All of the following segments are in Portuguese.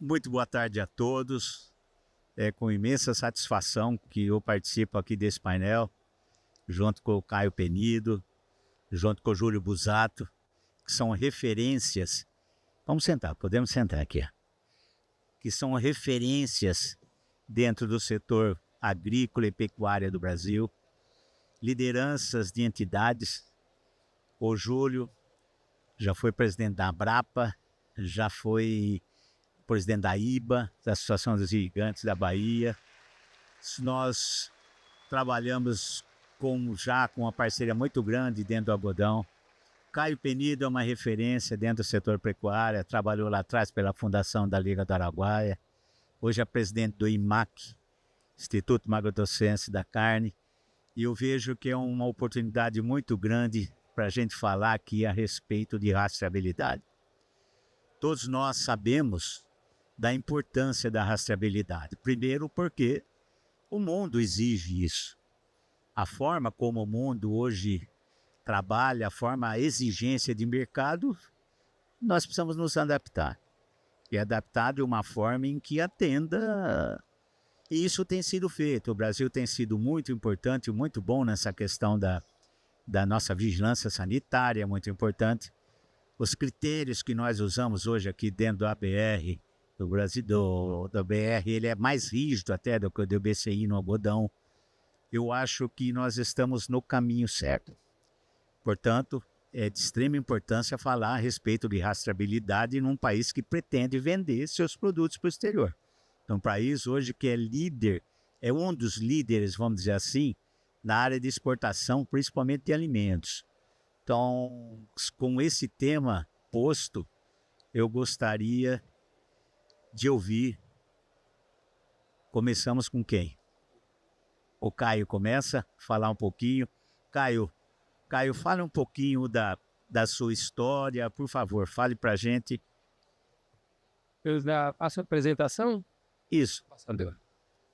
Muito boa tarde a todos. É com imensa satisfação que eu participo aqui desse painel, junto com o Caio Penido, junto com o Júlio Busato, que são referências. Vamos sentar, podemos sentar aqui. Que são referências dentro do setor agrícola e pecuária do Brasil, lideranças de entidades. O Júlio já foi presidente da Abrapa, já foi presidente da IBA, da Associação dos Gigantes da Bahia. Nós trabalhamos já com uma parceria muito grande dentro do algodão. Caio Penido é uma referência dentro do setor pecuário, trabalhou lá atrás pela fundação da Liga do Araguaia. Hoje é presidente do IMAC, Instituto Mato-Grossense da Carne. E eu vejo que é uma oportunidade muito grande para a gente falar aqui a respeito de rastreabilidade. Todos nós sabemos da importância da rastreabilidade. Primeiro porque o mundo exige isso. A forma como o mundo hoje trabalha, a exigência de mercado, nós precisamos nos adaptar. E adaptar de uma forma em que atenda. E isso tem sido feito. O Brasil tem sido muito importante, muito bom nessa questão da nossa vigilância sanitária, muito importante. Os critérios que nós usamos hoje aqui dentro do ABR, do Brasil, do BR, ele é mais rígido até do que o do BCI no algodão. Eu acho que nós estamos no caminho certo. Portanto, é de extrema importância falar a respeito de rastreabilidade num país que pretende vender seus produtos para o exterior. Então, um país hoje que é líder, é um dos líderes, vamos dizer assim, na área de exportação, principalmente de alimentos. Então, com esse tema posto, eu gostaria de ouvir. Começamos com quem? O Caio começa a falar um pouquinho. Caio, fale um pouquinho da sua história, por favor, fale para a gente. Faço a apresentação? Isso. Passador.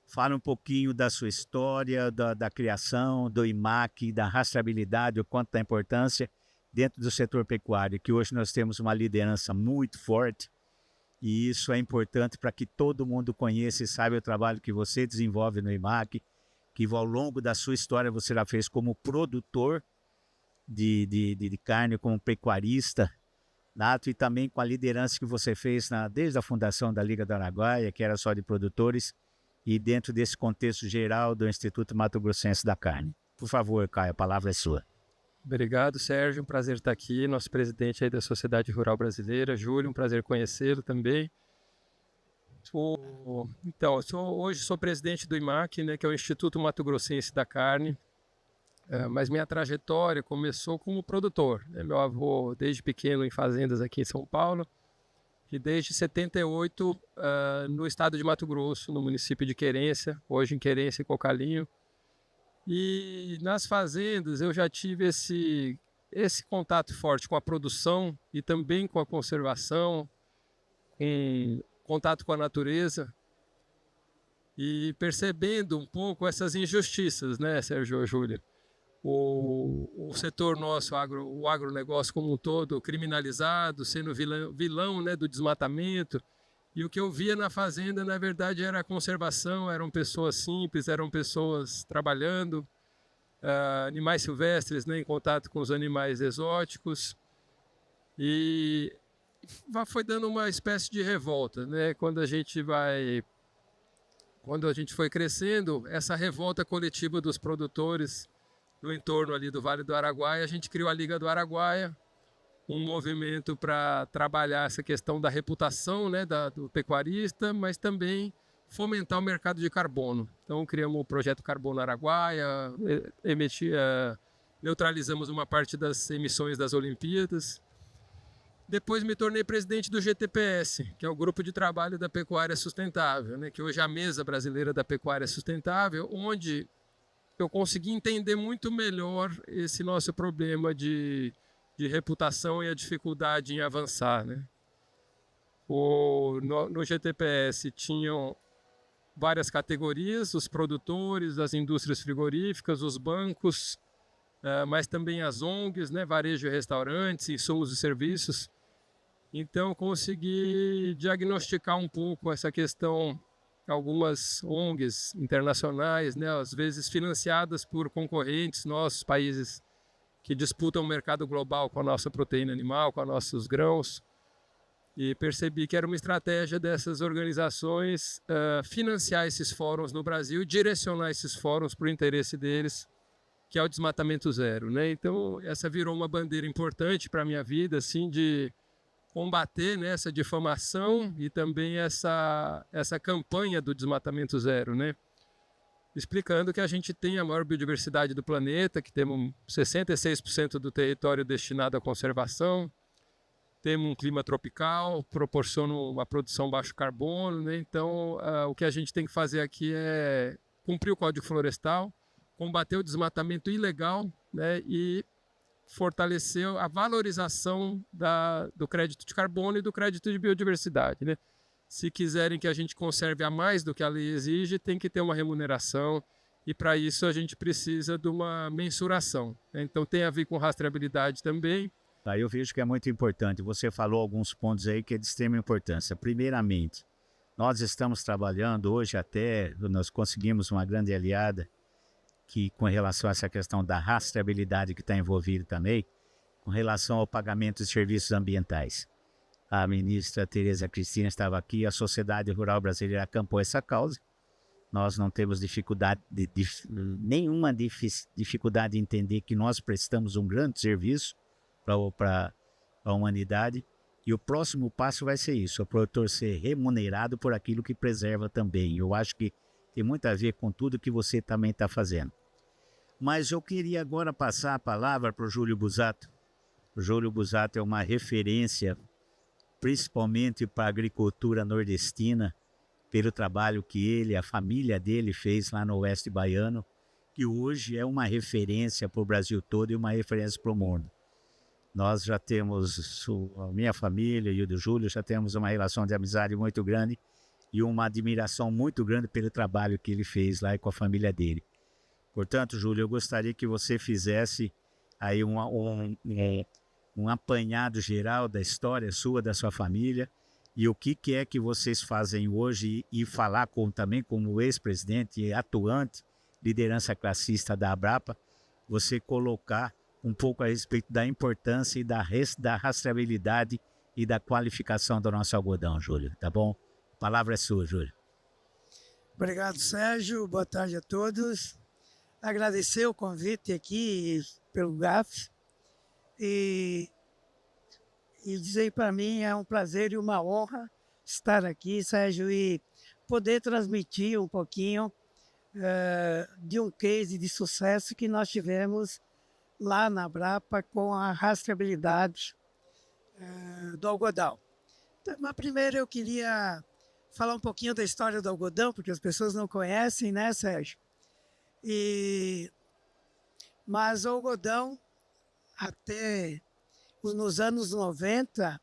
Fala um pouquinho da sua história, da criação, do IMAC, da rastreabilidade, o quanto da importância dentro do setor pecuário, que hoje nós temos uma liderança muito forte, e isso é importante para que todo mundo conheça e saiba o trabalho que você desenvolve no IMAC, que ao longo da sua história você já fez como produtor de carne, como pecuarista, nato, e também com a liderança que você fez desde a fundação da Liga do Araguaia, que era só de produtores, e dentro desse contexto geral do Instituto Mato-Grossense da Carne. Por favor, Caio, a palavra é sua. Obrigado, Sérgio. Um prazer estar aqui. Nosso presidente aí da Sociedade Rural Brasileira, Júlio, um prazer conhecê-lo também. Hoje sou presidente do IMAC, né, que é o Instituto Mato-Grossense da Carne, mas minha trajetória começou como produtor. Né? Meu avô, desde pequeno, em fazendas aqui em São Paulo, e desde 78 no estado de Mato Grosso, no município de Querência, hoje em Querência e Cocalinho. E nas fazendas eu já tive esse contato forte com a produção e também com a conservação, em contato com a natureza, e percebendo um pouco essas injustiças, né, Sérgio e Júlia? O setor nosso, o agronegócio como um todo, criminalizado, sendo vilão, né, do desmatamento. E o que eu via na fazenda, na verdade, era a conservação, eram pessoas simples, eram pessoas trabalhando, animais silvestres, né, em contato com os animais exóticos. E foi dando uma espécie de revolta, né? Quando a gente foi crescendo, essa revolta coletiva dos produtores no entorno ali do Vale do Araguaia, a gente criou a Liga do Araguaia, um movimento para trabalhar essa questão da reputação, né, do pecuarista, mas também fomentar o mercado de carbono. Então criamos o projeto Carbono Araguaia, neutralizamos uma parte das emissões das Olimpíadas. Depois me tornei presidente do GTPS, que é o Grupo de Trabalho da Pecuária Sustentável, né, que hoje é a Mesa Brasileira da Pecuária Sustentável, onde eu consegui entender muito melhor esse nosso problema de reputação e a dificuldade em avançar, né? No GTPS tinham várias categorias, os produtores, as indústrias frigoríficas, os bancos, mas também as ONGs, né, varejo e restaurantes, insumos e serviços. Então, consegui diagnosticar um pouco essa questão, algumas ONGs internacionais, né, às vezes financiadas por concorrentes nossos, países que disputam o mercado global com a nossa proteína animal, com os nossos grãos, e percebi que era uma estratégia dessas organizações financiar esses fóruns no Brasil, direcionar esses fóruns para o interesse deles, que é o desmatamento zero, né? Então, essa virou uma bandeira importante para a minha vida, assim, de combater, né, essa difamação e também essa campanha do desmatamento zero, né? Explicando que a gente tem a maior biodiversidade do planeta, que temos 66% do território destinado à conservação, temos um clima tropical, proporciona uma produção baixo carbono, né? Então, o que a gente tem que fazer aqui é cumprir o Código Florestal, combater o desmatamento ilegal, né? E fortalecer a valorização do crédito de carbono e do crédito de biodiversidade, né? Se quiserem que a gente conserve a mais do que a lei exige, tem que ter uma remuneração, e para isso a gente precisa de uma mensuração, né? Então tem a ver com rastreabilidade também. Aí eu vejo que é muito importante. Você falou alguns pontos aí que é de extrema importância. Primeiramente, nós estamos trabalhando hoje, até nós conseguimos uma grande aliada que, com relação a essa questão da rastreabilidade que está envolvida também, com relação ao pagamento de serviços ambientais. A ministra Tereza Cristina estava aqui, a Sociedade Rural Brasileira acampou essa causa. Nós não temos nenhuma dificuldade em entender que nós prestamos um grande serviço para a humanidade, e o próximo passo vai ser isso, o produtor ser remunerado por aquilo que preserva também. Eu acho que tem muito a ver com tudo que você também está fazendo. Mas eu queria agora passar a palavra para o Júlio Busato. O Júlio Busato é uma referência, principalmente para a agricultura nordestina, pelo trabalho que ele, a família dele fez lá no Oeste Baiano, que hoje é uma referência para o Brasil todo e uma referência para o mundo. Nós já temos, a minha família e o do Júlio, já temos uma relação de amizade muito grande e uma admiração muito grande pelo trabalho que ele fez lá e com a família dele. Portanto, Júlio, eu gostaria que você fizesse aí um apanhado geral da história sua, da sua família, e o que é que vocês fazem hoje, e falar também como ex-presidente e atuante, liderança classista da Abrapa, você colocar um pouco a respeito da importância e da rastreabilidade e da qualificação do nosso algodão, Júlio, tá bom? A palavra é sua, Júlio. Obrigado, Sérgio. Boa tarde a todos. Agradecer o convite aqui pelo GAF e dizer para mim é um prazer e uma honra estar aqui, Sérgio, e poder transmitir um pouquinho de um case de sucesso que nós tivemos lá na Abrapa com a rastreabilidade do algodão. Então, mas primeiro eu queria falar um pouquinho da história do algodão, porque as pessoas não conhecem, né, Sérgio? Mas o algodão, até nos anos 90,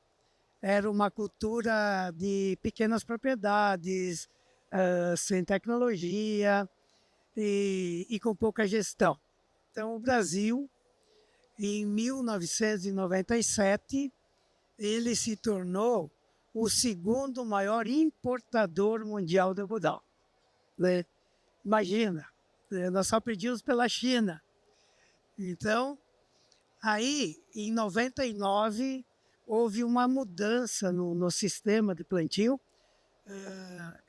era uma cultura de pequenas propriedades, sem tecnologia e com pouca gestão. Então, o Brasil, em 1997, ele se tornou o segundo maior importador mundial de algodão, né? Imagina, nós só pedimos pela China. Então, aí, em 99, houve uma mudança no sistema de plantio.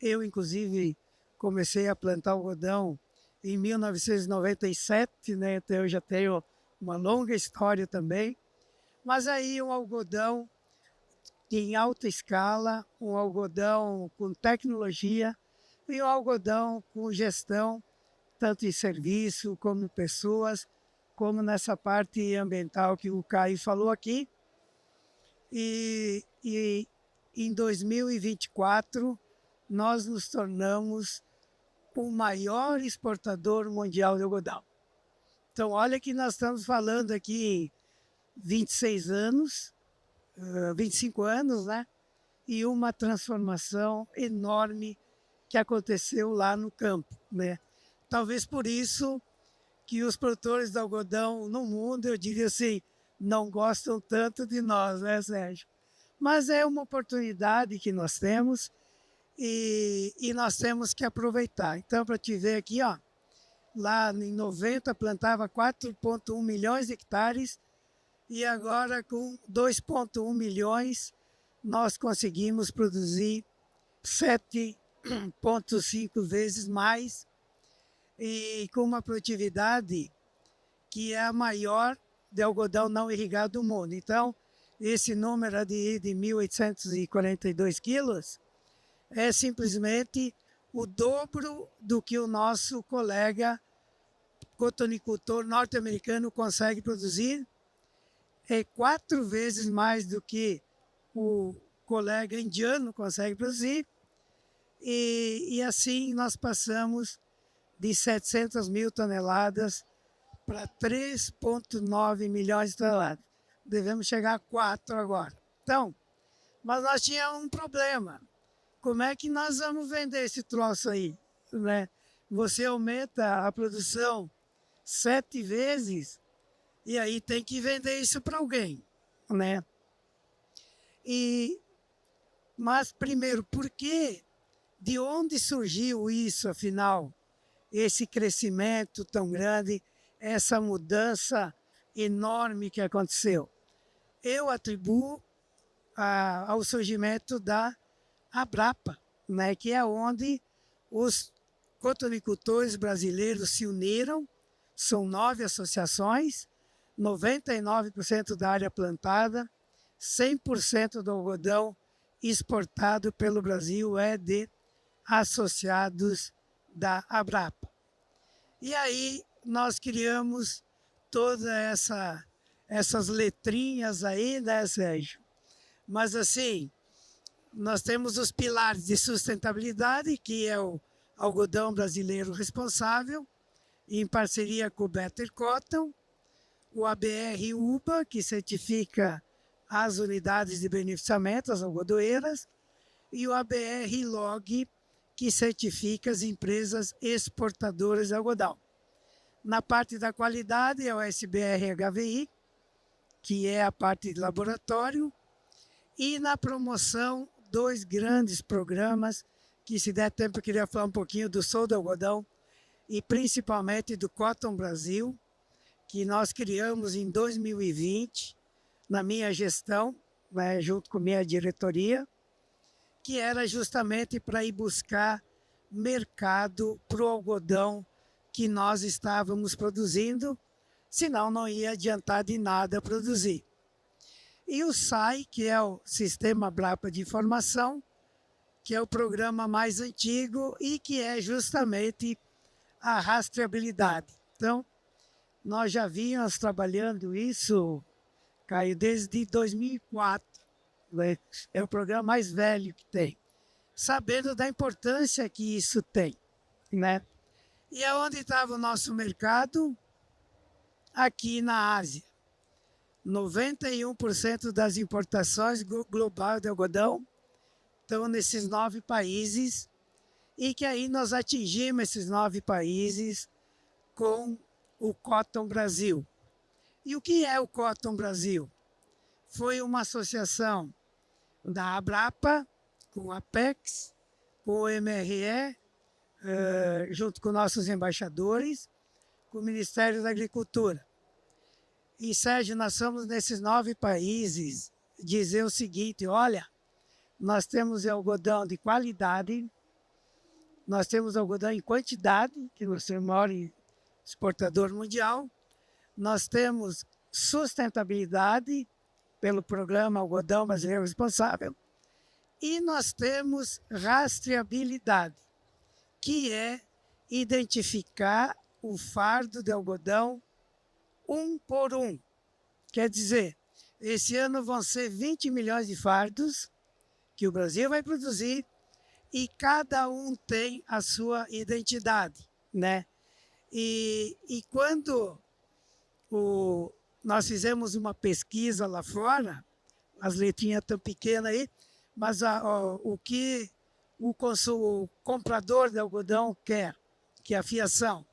Eu, inclusive, comecei a plantar algodão em 1997, né? Então eu já tenho uma longa história também. Mas aí um algodão em alta escala, um algodão com tecnologia e um algodão com gestão, tanto em serviço como pessoas, como nessa parte ambiental que o Caio falou aqui. E em 2024, nós nos tornamos o maior exportador mundial de algodão. Então, olha que nós estamos falando aqui 26 anos, 25 anos, né? E uma transformação enorme que aconteceu lá no campo, né? Talvez por isso que os produtores de algodão no mundo, eu diria assim, não gostam tanto de nós, né, Sérgio? Mas é uma oportunidade que nós temos e nós temos que aproveitar. Então, para te ver aqui, ó, lá em 90 plantava 4,1 milhões de hectares e agora com 2,1 milhões nós conseguimos produzir 7,5 vezes mais e com uma produtividade que é a maior de algodão não irrigado do mundo. Então, esse número de 1.842 quilos é simplesmente o dobro do que o nosso colega cotonicultor norte-americano consegue produzir. É 4 vezes mais do que o colega indiano consegue produzir. E assim nós passamos de 700 mil toneladas para 3,9 milhões de toneladas. Devemos chegar a 4 agora. Então, mas nós tínhamos um problema. Como é que nós vamos vender esse troço aí? Né? Você aumenta a produção 7 vezes e aí tem que vender isso para alguém. Né? Mas, primeiro, por que? De onde surgiu isso, afinal? Esse crescimento tão grande, essa mudança enorme que aconteceu? Eu atribuo ao surgimento da Abrapa, né, que é onde os cotonicultores brasileiros se uniram. São 9 associações, 99% da área plantada, 100% do algodão exportado pelo Brasil é de associados da Abrapa. E aí nós criamos todas essas letrinhas aí, né, Sérgio? Mas assim, nós temos os pilares de sustentabilidade, que é o algodão brasileiro responsável, em parceria com o Better Cotton, o ABR-UBA, que certifica as unidades de beneficiamento, as algodoeiras, e o ABR-LOG, que certifica as empresas exportadoras de algodão. Na parte da qualidade é o SBR-HVI, que é a parte de laboratório, e na promoção, 2 grandes programas, que se der tempo eu queria falar um pouquinho do Sou do Algodão e principalmente do Cotton Brasil, que nós criamos em 2020, na minha gestão, né, junto com minha diretoria, que era justamente para ir buscar mercado para o algodão que nós estávamos produzindo, senão não ia adiantar de nada produzir. E o SAI, que é o Sistema Abrapa de Informação, que é o programa mais antigo e que é justamente a rastreabilidade. Então, nós já vínhamos trabalhando isso, Caio, desde 2004. Né? É o programa mais velho que tem, sabendo da importância que isso tem. Né? E aonde estava o nosso mercado? Aqui na Ásia. 91% das importações globais de algodão estão nesses 9 países e que aí nós atingimos esses 9 países com o Cotton Brasil. E o que é o Cotton Brasil? Foi uma associação da Abrapa com a Apex, com o MRE, junto com nossos embaixadores, com o Ministério da Agricultura. E, Sérgio, nós somos nesses 9 países dizer o seguinte: olha, nós temos algodão de qualidade, nós temos algodão em quantidade, que nós somos o maior exportador mundial, nós temos sustentabilidade pelo programa Algodão Brasileiro Responsável e nós temos rastreabilidade, que é identificar o fardo de algodão um por um. Quer dizer, esse ano vão ser 20 milhões de fardos que o Brasil vai produzir e cada um tem a sua identidade, né? E quando nós fizemos uma pesquisa lá fora, as letrinhas tão pequenas aí, mas o que o comprador de algodão quer, que é a fiação.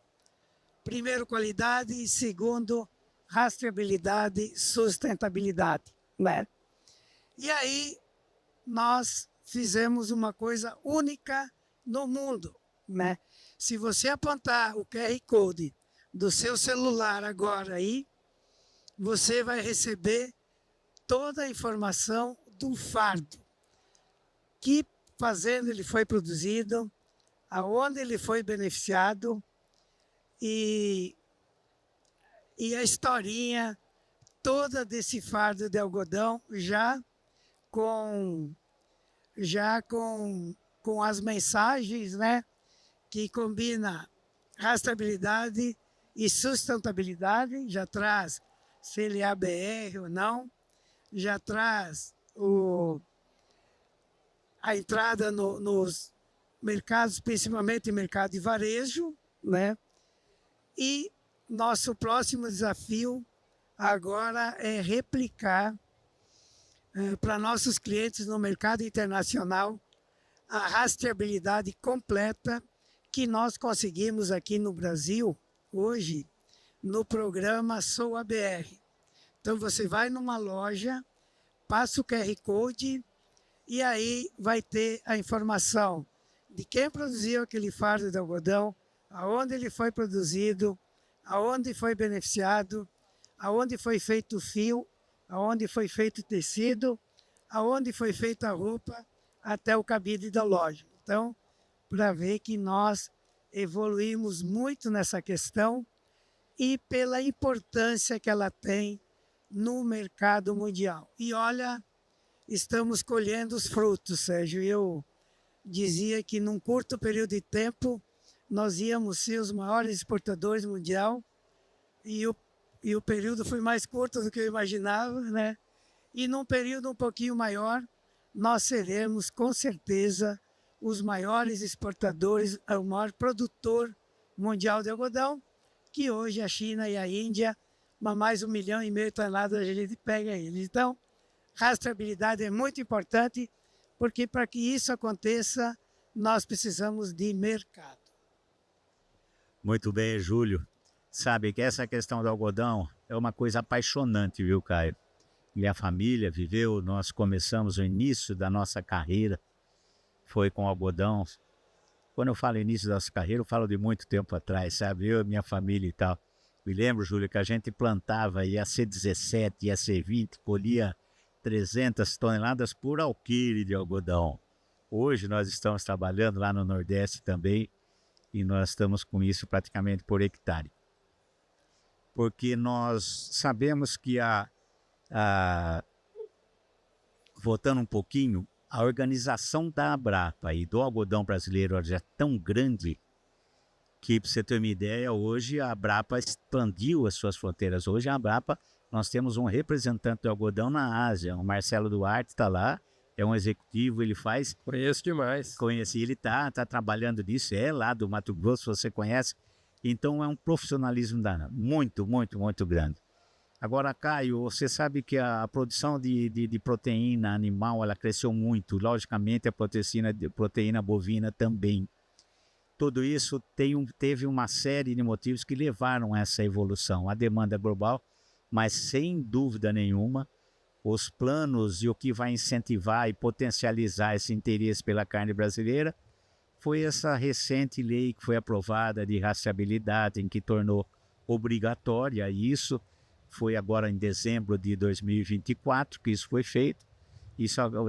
Primeiro, qualidade, e segundo, rastreabilidade, sustentabilidade. Né? E aí nós fizemos uma coisa única no mundo, né? Se você apontar o QR Code do seu celular agora aí, você vai receber toda a informação do fardo. Que fazenda ele foi produzido, aonde ele foi beneficiado e a historinha toda desse fardo de algodão já com as mensagens, né, que combina rastreabilidade e sustentabilidade, já traz se ele é ABR ou não, já traz a entrada nos mercados, principalmente mercado de varejo, né? E nosso próximo desafio agora é replicar para nossos clientes no mercado internacional a rastreabilidade completa que nós conseguimos aqui no Brasil hoje no programa Sou ABR. Então você vai numa loja, passa o QR Code e aí vai ter a informação de quem produziu aquele fardo de algodão, aonde ele foi produzido, aonde foi beneficiado, aonde foi feito o fio, aonde foi feito o tecido, aonde foi feita a roupa, até o cabide da loja. Então, para ver que nós evoluímos muito nessa questão e pela importância que ela tem no mercado mundial. E olha, estamos colhendo os frutos, Sérgio. Eu dizia que num curto período de tempo nós íamos ser os maiores exportadores mundial e o período foi mais curto do que eu imaginava, né? E num período um pouquinho maior, nós seremos, com certeza, os maiores exportadores, o maior produtor mundial de algodão, que hoje a China e a Índia, mais 1,5 milhão de toneladas a gente pega eles. Então, rastreabilidade é muito importante, porque para que isso aconteça, nós precisamos de mercado. Muito bem, Júlio. Sabe que essa questão do algodão é uma coisa apaixonante, viu, Caio? Minha família viveu, nós começamos o início da nossa carreira, foi com algodão. Quando eu falo início da nossa carreira, eu falo de muito tempo atrás, sabe? Eu e minha família e tal. Me lembro, Júlio, que a gente plantava, ia ser 17, ia ser 20, colhia 300 toneladas por alqueire de algodão. Hoje nós estamos trabalhando lá no Nordeste também e nós estamos com isso praticamente por hectare. Porque nós sabemos que voltando um pouquinho, a organização da Abrapa e do algodão brasileiro já é tão grande que, para você ter uma ideia, hoje a Abrapa expandiu as suas fronteiras. Hoje a Abrapa, nós temos um representante do algodão na Ásia, o Marcelo Duarte está lá, é um executivo, ele faz... Conheço demais. Conheci, ele está trabalhando nisso, é lá do Mato Grosso, você conhece. Então é um profissionalismo muito, muito, muito grande. Agora, Caio, você sabe que a produção de proteína animal, ela cresceu muito. Logicamente, a proteína bovina também. Tudo isso teve uma série de motivos que levaram a essa evolução. A demanda global, mas sem dúvida nenhuma, os planos e o que vai incentivar e potencializar esse interesse pela carne brasileira foi essa recente lei que foi aprovada de rastreabilidade, em que tornou obrigatória isso. Foi agora em dezembro de 2024 que isso foi feito.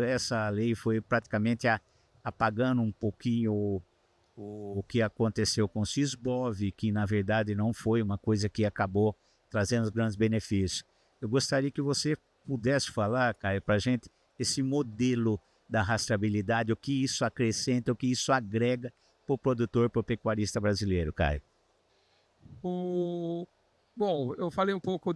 Essa lei foi praticamente apagando um pouquinho o que aconteceu com o Sisbov, que na verdade não foi uma coisa que acabou trazendo grandes benefícios. Eu gostaria que você pudesse falar, Caio, para a gente esse modelo da rastreabilidade, o que isso acrescenta, o que isso agrega para o produtor, para o pecuarista brasileiro, Caio. Bom, eu falei um pouco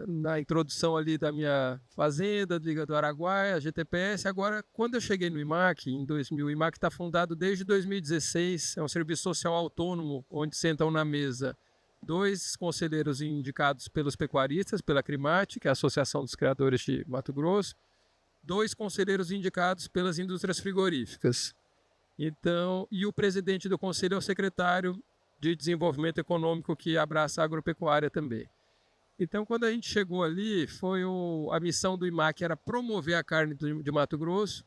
na introdução ali da minha fazenda, Liga do Araguaia, a GTPS. Agora, quando eu cheguei no IMAC, em 2000, o IMAC está fundado desde 2016, é um serviço social autônomo, onde sentam na mesa 2 conselheiros indicados pelos pecuaristas, pela Crimate, que é a Associação dos Criadores de Mato Grosso, 2 conselheiros indicados pelas indústrias frigoríficas. Então, e o presidente do conselho é o secretário de Desenvolvimento Econômico, que abraça a agropecuária também. Então, quando a gente chegou ali, a missão do IMAC era promover a carne de Mato Grosso,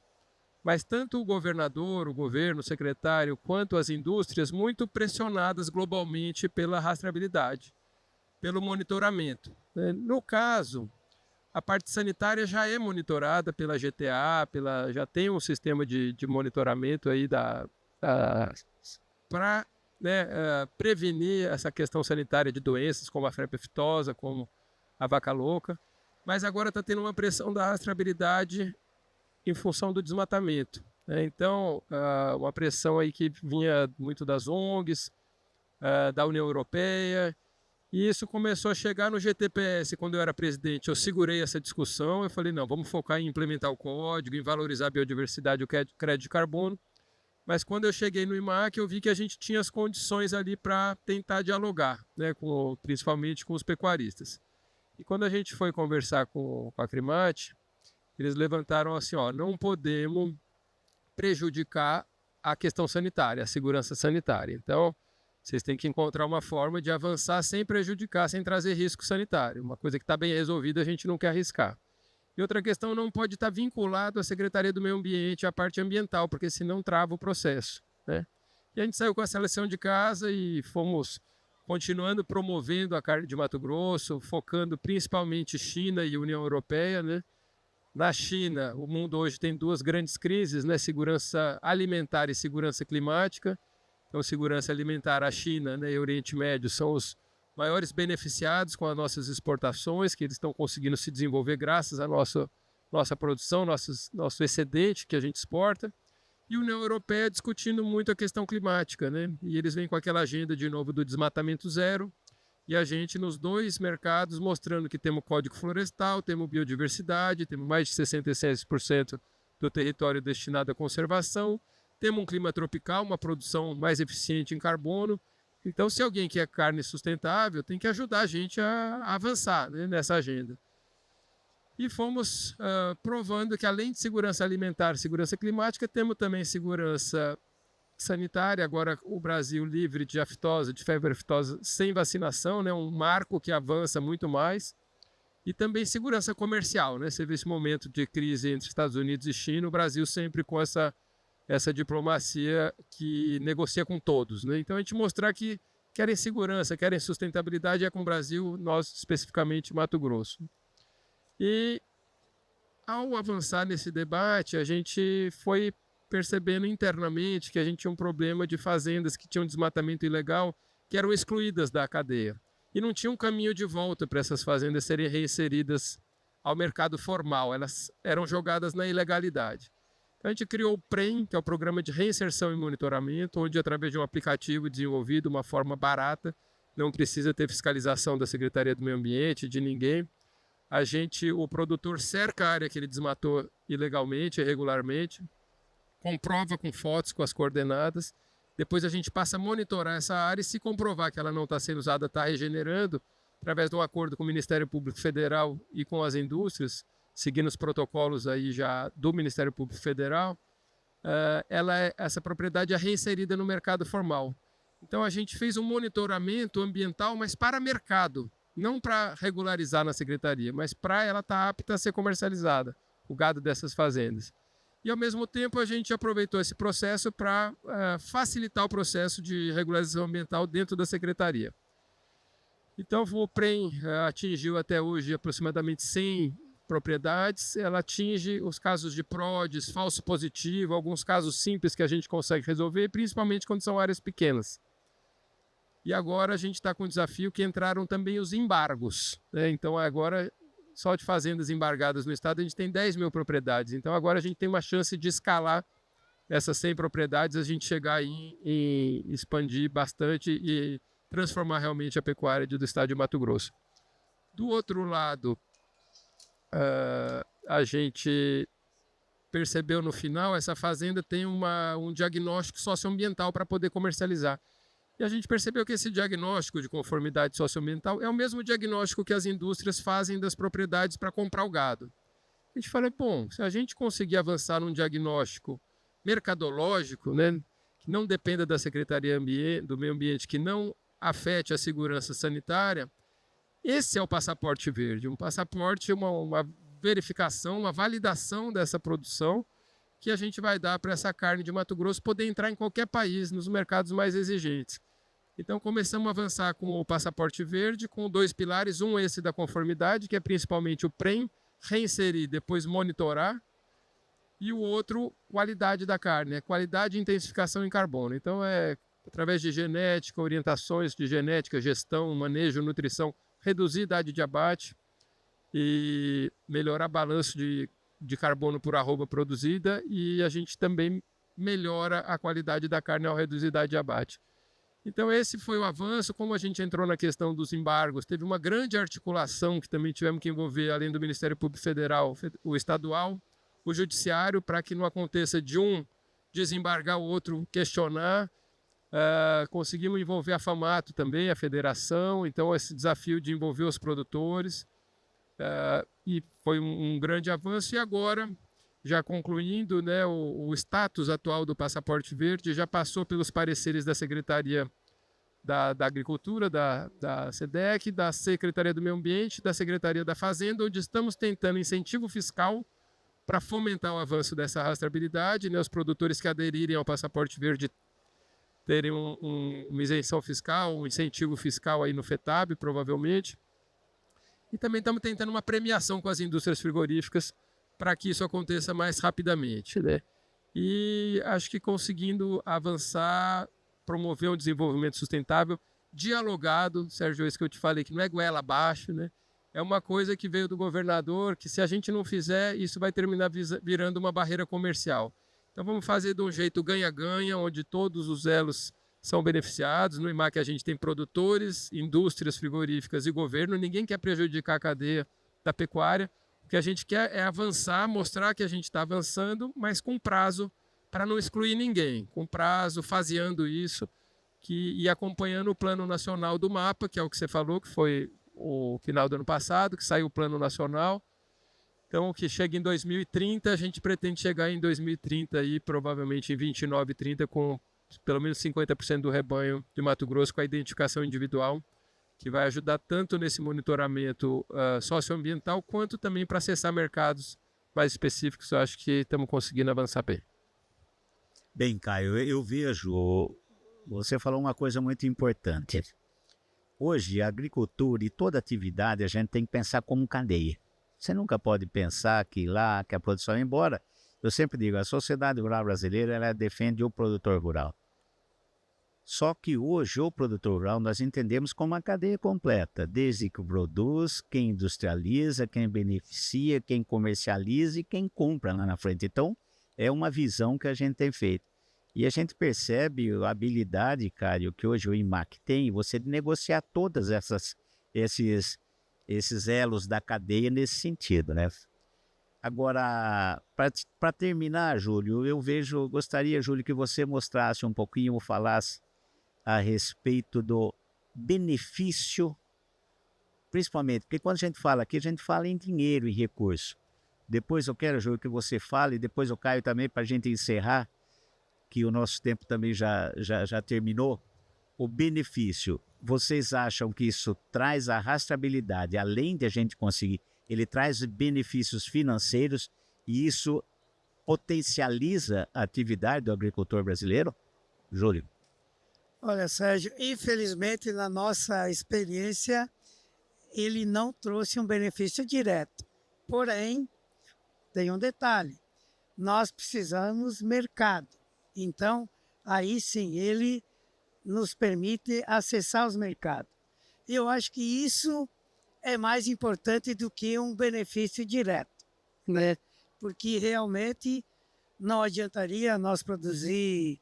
mas tanto o governador, o governo, o secretário, quanto as indústrias, muito pressionadas globalmente pela rastreabilidade, pelo monitoramento. No caso, a parte sanitária já é monitorada pela GTA, já tem um sistema de monitoramento aí para prevenir essa questão sanitária de doenças como a febre aftosa, como a vaca louca, mas agora está tendo uma pressão da rastreabilidade em função do desmatamento. Então, uma pressão aí que vinha muito das ONGs, da União Europeia, e isso começou a chegar no GTPS. Quando eu era presidente, eu segurei essa discussão, eu falei, não, vamos focar em implementar o código, em valorizar a biodiversidade e o crédito de carbono. Mas quando eu cheguei no IMAC, eu vi que a gente tinha as condições ali para tentar dialogar, né, principalmente com os pecuaristas. E quando a gente foi conversar com a Acrimate, eles levantaram assim, não podemos prejudicar a questão sanitária, a segurança sanitária. Então, vocês têm que encontrar uma forma de avançar sem prejudicar, sem trazer risco sanitário. Uma coisa que está bem resolvida, a gente não quer arriscar. E outra questão, não pode estar vinculado à Secretaria do Meio Ambiente, à parte ambiental, porque senão trava o processo, né? E a gente saiu com essa lição de casa e fomos continuando promovendo a carne de Mato Grosso, focando principalmente China e União Europeia, né? Na China, o mundo hoje tem duas grandes crises, né? Segurança alimentar e segurança climática. Então, segurança alimentar, a China, né, e o Oriente Médio são os maiores beneficiados com as nossas exportações, que eles estão conseguindo se desenvolver graças à nossa produção, nosso excedente que a gente exporta. E a União Europeia discutindo muito a questão climática, né? E eles vêm com aquela agenda de novo do desmatamento zero, e a gente nos dois mercados mostrando que temos código florestal, temos biodiversidade, temos mais de 66% do território destinado à conservação, temos um clima tropical, uma produção mais eficiente em carbono. Então, se alguém quer carne sustentável, tem que ajudar a gente a avançar, né, nessa agenda. E fomos provando que, além de segurança alimentar e segurança climática, temos também segurança sanitária. Agora, o Brasil livre de aftosa, de febre aftosa, sem vacinação, né, um marco que avança muito mais. E também segurança comercial, né? Você vê esse momento de crise entre Estados Unidos e China, o Brasil sempre com essa diplomacia que negocia com todos, né? Então, a gente mostrar que querem segurança, querem sustentabilidade, é com o Brasil, nós especificamente Mato Grosso. E ao avançar nesse debate, a gente foi percebendo internamente que a gente tinha um problema de fazendas que tinham desmatamento ilegal, que eram excluídas da cadeia. E não tinha um caminho de volta para essas fazendas serem reinseridas ao mercado formal, elas eram jogadas na ilegalidade. A gente criou o PREM, que é o Programa de Reinserção e Monitoramento, onde, através de um aplicativo desenvolvido de uma forma barata, não precisa ter fiscalização da Secretaria do Meio Ambiente, de ninguém, o produtor cerca a área que ele desmatou ilegalmente, irregularmente, comprova com fotos, com as coordenadas, depois a gente passa a monitorar essa área e, se comprovar que ela não está sendo usada, está regenerando, através de um acordo com o Ministério Público Federal e com as indústrias, seguindo os protocolos aí já do Ministério Público Federal, essa propriedade é reinserida no mercado formal. Então, a gente fez um monitoramento ambiental, mas para mercado, não para regularizar na secretaria, mas para ela estar apta a ser comercializada, o gado dessas fazendas. E, ao mesmo tempo, a gente aproveitou esse processo para facilitar o processo de regularização ambiental dentro da secretaria. Então, o PREM atingiu até hoje aproximadamente 100 propriedades, ela atinge os casos de PRODES, falso positivo, alguns casos simples que a gente consegue resolver, principalmente quando são áreas pequenas. E agora a gente está com o desafio que entraram também os embargos, né? Então agora, só de fazendas embargadas no estado, a gente tem 10 mil propriedades. Então agora a gente tem uma chance de escalar essas 100 propriedades, a gente chegar em expandir bastante e transformar realmente a pecuária do estado de Mato Grosso. Do outro lado, a gente percebeu no final, essa fazenda tem um diagnóstico socioambiental para poder comercializar. E a gente percebeu que esse diagnóstico de conformidade socioambiental é o mesmo diagnóstico que as indústrias fazem das propriedades para comprar o gado. A gente falou, bom, se a gente conseguir avançar num diagnóstico mercadológico, né, que não dependa da Secretaria do Meio Ambiente, que não afete a segurança sanitária, esse é o passaporte verde. Um passaporte, uma verificação, uma validação dessa produção que a gente vai dar para essa carne de Mato Grosso poder entrar em qualquer país, nos mercados mais exigentes. Então começamos a avançar com o passaporte verde, com 2 pilares, esse da conformidade, que é principalmente o PREM, reinserir, depois monitorar, e o outro, qualidade da carne, qualidade e intensificação em carbono. Então através de genética, orientações de genética, gestão, manejo, nutrição, reduzir a idade de abate e melhorar o balanço de carbono por arroba produzida, e a gente também melhora a qualidade da carne ao reduzir a idade de abate. Então esse foi o avanço. Como a gente entrou na questão dos embargos, teve uma grande articulação que também tivemos que envolver, além do Ministério Público Federal, o estadual, o judiciário, para que não aconteça de um desembargar o outro questionar. Conseguimos envolver a FAMATO também, a federação, então esse desafio de envolver os produtores, e foi um grande avanço. E agora, já concluindo, né, o status atual do passaporte verde já passou pelos pareceres da Secretaria da Agricultura, da SEDEC, da Secretaria do Meio Ambiente, da Secretaria da Fazenda, onde estamos tentando incentivo fiscal para fomentar o avanço dessa rastreabilidade, né, os produtores que aderirem ao passaporte verde terem uma isenção fiscal, um incentivo fiscal aí no FETAB, provavelmente. E também estamos tentando uma premiação com as indústrias frigoríficas para que isso aconteça mais rapidamente, né? E acho que conseguindo avançar, promover um desenvolvimento sustentável, dialogado, Sérgio, isso que eu te falei, que não é goela abaixo, né? É uma coisa que veio do governador, que se a gente não fizer, isso vai terminar virando uma barreira comercial. Então vamos fazer de um jeito ganha-ganha, onde todos os elos são beneficiados. No IMAC a gente tem produtores, indústrias frigoríficas e governo. Ninguém quer prejudicar a cadeia da pecuária. O que a gente quer é avançar, mostrar que a gente está avançando, mas com prazo para não excluir ninguém. Com prazo, faseando isso e acompanhando o Plano Nacional do MAPA, que é o que você falou, que foi o final do ano passado, que saiu o Plano Nacional. Então, que chega em 2030, a gente pretende chegar em 2030 e provavelmente em 29, 30 com pelo menos 50% do rebanho de Mato Grosso com a identificação individual, que vai ajudar tanto nesse monitoramento socioambiental, quanto também para acessar mercados mais específicos. Eu acho que estamos conseguindo avançar bem. Bem, Caio, eu vejo, você falou uma coisa muito importante. Hoje, a agricultura e toda atividade a gente tem que pensar como cadeia. Você nunca pode pensar que a produção, embora eu sempre digo, a sociedade rural brasileira ela defende o produtor rural. Só que hoje o produtor rural nós entendemos como uma cadeia completa, desde que produz, quem industrializa, quem beneficia, quem comercializa e quem compra lá na frente. Então, é uma visão que a gente tem feito. E a gente percebe a habilidade, Cário, que hoje o IMAC tem, você de negociar todas esses elos da cadeia nesse sentido, né? Agora, para terminar, Júlio, gostaria, Júlio, que você mostrasse um pouquinho, ou falasse a respeito do benefício, principalmente, porque quando a gente fala aqui, a gente fala em dinheiro e recurso. Depois eu quero, Júlio, que você fale, e depois eu caio também para a gente encerrar, que o nosso tempo também já terminou. O benefício, vocês acham que isso traz a rastreabilidade, além de a gente conseguir, ele traz benefícios financeiros e isso potencializa a atividade do agricultor brasileiro? Júlio. Olha, Sérgio, infelizmente, na nossa experiência, ele não trouxe um benefício direto. Porém, tem um detalhe, nós precisamos mercado. Então, aí sim, ele nos permite acessar os mercados. E eu acho que isso é mais importante do que um benefício direto, né? Porque realmente não adiantaria nós produzir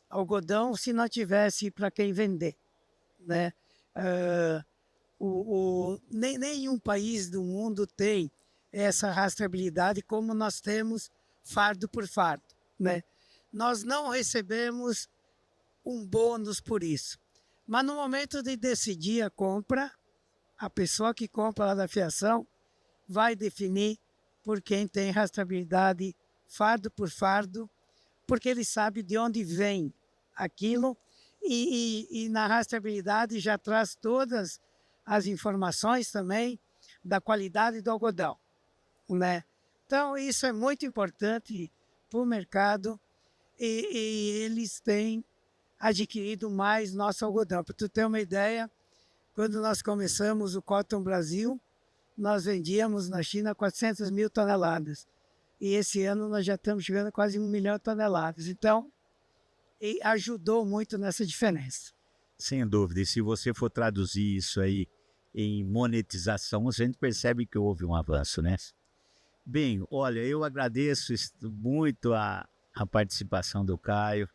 algodão se não tivesse para quem vender, né? Nenhum país do mundo tem essa rastreabilidade como nós temos fardo por fardo, né? Nós não recebemos um bônus por isso, mas no momento de decidir a compra, a pessoa que compra lá da fiação vai definir por quem tem rastreabilidade fardo por fardo, porque ele sabe de onde vem aquilo e na rastreabilidade já traz todas as informações também da qualidade do algodão, né? Então, isso é muito importante para o mercado e eles têm adquirido mais nosso algodão. Para tu ter uma ideia, quando nós começamos o Cotton Brasil, nós vendíamos na China 400 mil toneladas. E esse ano nós já estamos chegando a quase 1 milhão de toneladas. Então, ajudou muito nessa diferença. Sem dúvida. E se você for traduzir isso aí em monetização, a gente percebe que houve um avanço, né? Bem, olha, eu agradeço muito a participação do Caio,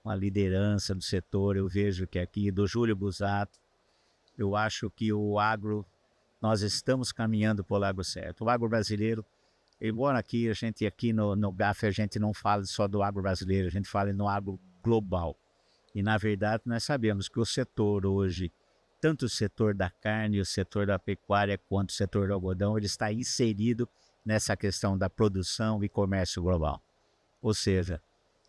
a liderança do setor. Eu vejo que aqui, do Júlio Busato, eu acho que o agro, nós estamos caminhando para o lado certo. O agro brasileiro, embora aqui no GAF a gente não fala só do agro brasileiro, a gente fala no agro global. E na verdade nós sabemos que o setor hoje, tanto o setor da carne, o setor da pecuária, quanto o setor do algodão, ele está inserido nessa questão da produção e comércio global. Ou seja,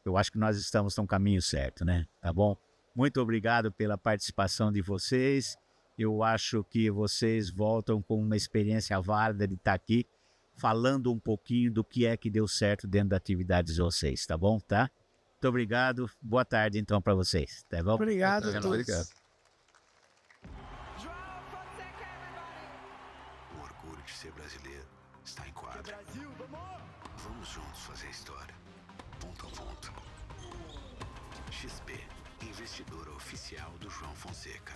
eu acho que nós estamos no caminho certo, né? Tá bom? Muito obrigado pela participação de vocês. Eu acho que vocês voltam com uma experiência válida de estar aqui, falando um pouquinho do que é que deu certo dentro da atividade de vocês, tá bom? Tá? Muito obrigado. Boa tarde, então, para vocês. Tá bom? Obrigado a todos. Obrigado. O orgulho de ser brasileiro está em quadro. Vamos juntos fazer história. Ponto a ponto. XP, investidora oficial do João Fonseca.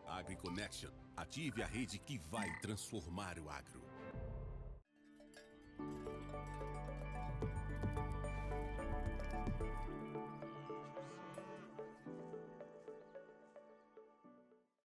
AgriConnection. Ative a rede que vai transformar o agro.